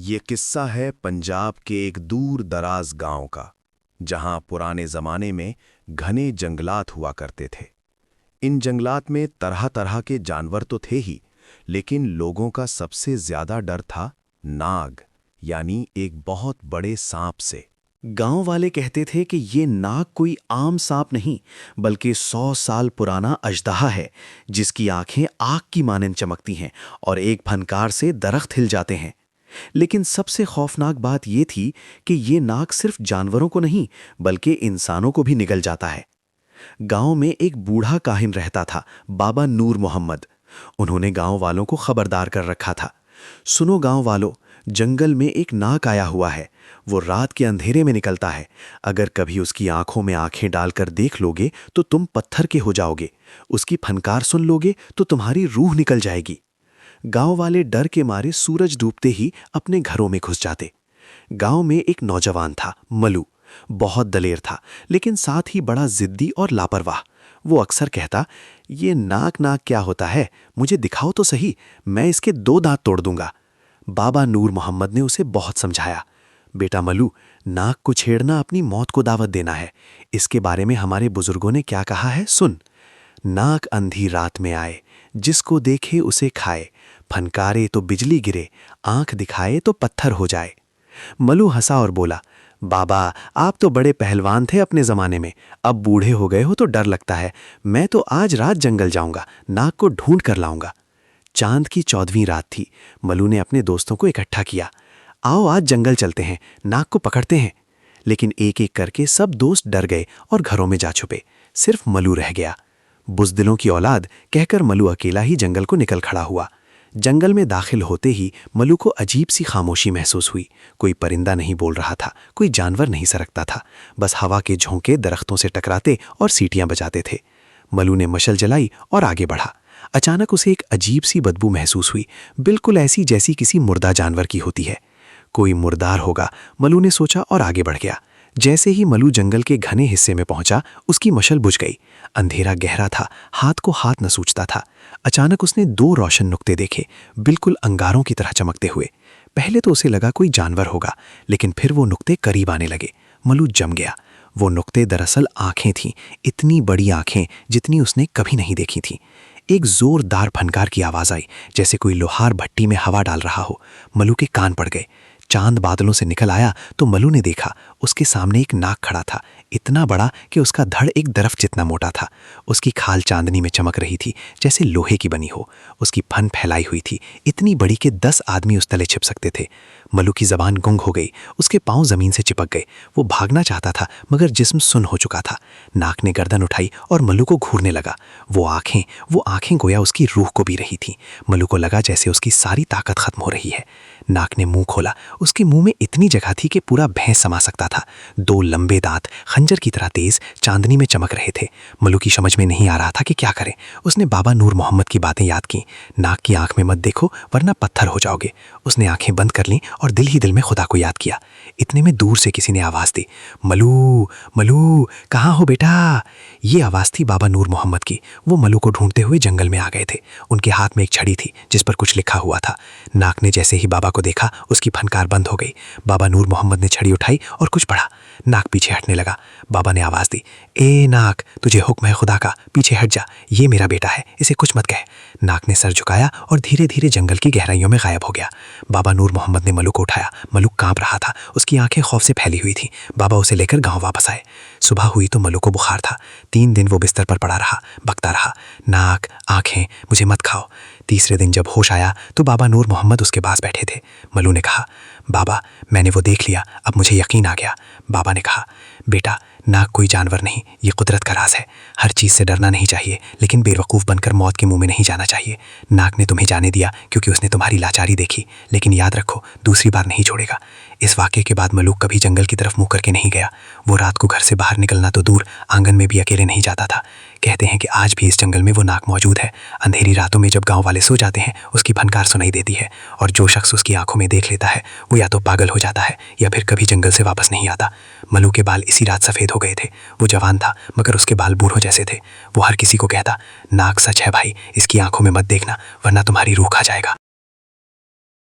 ये किस्सा है पंजाब के एक दूर दराज गांव का, जहां पुराने जमाने में घने जंगलात हुआ करते थे। इन जंगलात में तरह तरह के जानवर तो थे ही, लेकिन लोगों का सबसे ज्यादा डर था नाग, यानी एक बहुत बड़े सांप से। गांव वाले कहते थे कि ये नाग कोई आम सांप नहीं, बल्कि 100 साल पुराना अजदहा है, जिसकी आंखें आग की मानंद चमकती हैं और एक फनकार से दरख्त हिल जाते हैं। लेकिन सबसे खौफनाक बात यह थी कि ये नाग सिर्फ जानवरों को नहीं, बल्कि इंसानों को भी निगल जाता है। गांव में एक बूढ़ा काहिन रहता था, बाबा नूर मोहम्मद। उन्होंने गांव वालों को खबरदार कर रखा था। सुनो गांव वालों, जंगल में एक नाग आया हुआ है। वो रात के अंधेरे में निकलता है। अगर कभी उसकी आंखों में आंखें डालकर देख लोगे तो तुम पत्थर के हो जाओगे। उसकी फनकार सुन लोगे तो तुम्हारी रूह निकल जाएगी। गांव वाले डर के मारे सूरज डूबते ही अपने घरों में घुस जाते। गांव में एक नौजवान था, मलू। बहुत दलेर था, लेकिन साथ ही बड़ा जिद्दी और लापरवाह। वो अक्सर कहता, ये नाग क्या होता है, मुझे दिखाओ तो सही, मैं इसके 2 दांत तोड़ दूंगा। बाबा नूर मोहम्मद ने उसे बहुत समझाया, बेटा मलू, नाग को छेड़ना अपनी मौत को दावत देना है। इसके बारे में हमारे बुजुर्गों ने क्या कहा है, सुन। नाग अंधी रात में आए, जिसको देखे उसे खाए, फनकारे तो बिजली गिरे, आंख दिखाए तो पत्थर हो जाए। मलू हंसा और बोला, बाबा आप तो बड़े पहलवान थे अपने जमाने में, अब बूढ़े हो गए हो तो डर लगता है। मैं तो आज रात जंगल जाऊंगा, नाग को ढूंढ कर लाऊंगा। चांद की 14वीं रात थी। मलू ने अपने दोस्तों को इकट्ठा किया, आओ आज जंगल चलते हैं, नाग को पकड़ते हैं। लेकिन एक एक करके सब दोस्त डर गए और घरों में जा छुपे। सिर्फ मलू रह गया। बुज़दिलों की औलाद कहकर मलू अकेला ही जंगल को निकल खड़ा हुआ। जंगल में दाखिल होते ही मलू को अजीब सी खामोशी महसूस हुई। कोई परिंदा नहीं बोल रहा था, कोई जानवर नहीं सरकता था। बस हवा के झोंके दरख्तों से टकराते और सीटियां बजाते थे। मलू ने मशल जलाई और आगे बढ़ा। अचानक उसे एक अजीब सी बदबू महसूस हुई, बिल्कुल ऐसी जैसी किसी मुर्दा जानवर की होती है। कोई मुर्दार होगा, मलू ने सोचा और आगे बढ़ गया। जैसे ही मलू जंगल के घने हिस्से में पहुंचा, उसकी मशल बुझ गई। अंधेरा गहरा था, हाथ को हाथ न सूझता था। अचानक उसने 2 रोशन नुक्ते देखे, बिल्कुल अंगारों की तरह चमकते हुए। पहले तो उसे लगा कोई जानवर होगा, लेकिन फिर वो नुक्ते करीब आने लगे। मलू जम गया। वो नुक्ते दरअसल आंखें थीं, इतनी बड़ी आंखें जितनी उसने कभी नहीं देखी थीं। एक जोरदार फनकार की आवाज आई, जैसे कोई लोहार भट्टी में हवा डाल रहा हो। मलू के कान पड़ गए। चांद बादलों से निकल आया तो मलू ने देखा, उसके सामने एक नाग खड़ा था, इतना बड़ा कि उसका धड़ एक दरख्त जितना मोटा था। उसकी खाल चांदनी में चमक रही थी, जैसे लोहे की बनी हो। उसकी फन फैलाई हुई थी, इतनी बड़ी कि 10 आदमी उस तले छिप सकते थे। मलू की जबान गुंग हो गई, उसके पांव जमीन से चिपक गए। वो भागना चाहता था, मगर जिस्म सुन्न हो चुका था। नाग ने गर्दन उठाई और मलू को घूरने लगा। वो आंखें गोया उसकी रूह को पी रही थी। मलू को लगा जैसे उसकी सारी ताकत खत्म हो रही है। नाग ने मुंह खोला। उसके मुंह में इतनी जगह थी कि पूरा भैंस समा सकता था। 2 लंबे दांत खंजर की तरह तेज चांदनी में चमक रहे थे। मलू की समझ में नहीं आ रहा था कि क्या करे। उसने बाबा नूर मोहम्मद की बातें याद की, नाग की आंख में मत देखो वरना पत्थर हो जाओगे। उसने आंखें बंद कर लीं और दिल ही दिल में खुदा को याद किया। इतने में दूर से किसी ने आवाज दी, मलू मलू कहाँ हो बेटा। ये आवाज थी बाबा नूर मोहम्मद की। वो मलू को ढूंढते हुए जंगल में आ गए थे। उनके हाथ में एक छड़ी थी जिस पर कुछ लिखा हुआ था। नाग ने जैसे ही बाबा को देखा, उसकी फनकार बंद हो गई। बाबा नूर मोहम्मद ने छड़ी उठाई और कुछ पढ़ा। नाग पीछे हटने लगा। बाबा ने आवाज दी, ए नाग, तुझे हुक्म है खुदा का, पीछे हट जा, ये मेरा बेटा है, इसे कुछ मत कह। नाग ने सर झुकाया और धीरे धीरे जंगल की गहराइयों में गायब हो गया। बाबा नूर मोहम्मद ने मलू को उठाया। मलू कांप रहा था, उसकी आंखें खौफ से फैली हुई थी। बाबा उसे लेकर गांव वापस आए। सुबह हुई तो मलू को बुखार था। 3 दिन वो बिस्तर पर पड़ा रहा, बकता रहा, नाक आंखें मुझे मत खाओ। तीसरे दिन जब होश आया तो बाबा नूर मोहम्मद उसके पास बैठे थे। मलू ने कहा, बाबा मैंने वो देख लिया, अब मुझे यकीन आ गया। बाबा ने कहा, बेटा नाग कोई जानवर नहीं, ये कुदरत का राज है। हर चीज़ से डरना नहीं चाहिए, लेकिन बेवकूफ़ बनकर मौत के मुंह में नहीं जाना चाहिए। नाग ने तुम्हें जाने दिया क्योंकि उसने तुम्हारी लाचारी देखी, लेकिन याद रखो दूसरी बार नहीं छोड़ेगा। इस वाक़े के बाद मलू कभी जंगल की तरफ मुँह करके नहीं गया। वो रात को घर से बाहर निकलना तो दूर, आंगन में भी अकेले नहीं जाता था। कहते हैं कि आज भी इस जंगल में वो नाग मौजूद है। अंधेरी रातों में जब गाँव वाले सो जाते हैं, उसकी फनकार सुनाई देती है, और जो शख्स उसकी आंखों में देख लेता है वो या तो पागल हो जाता है या फिर कभी जंगल से वापस नहीं आता। मलू के बाल इसी रात सफ़ेद हो गए थे। वो जवान था, मगर उसके बाल बूढ़ों जैसे थे। वो हर किसी को कहता, नाग सच है भाई, इसकी आंखों में मत देखना वरना तुम्हारी रूह खा जाएगा।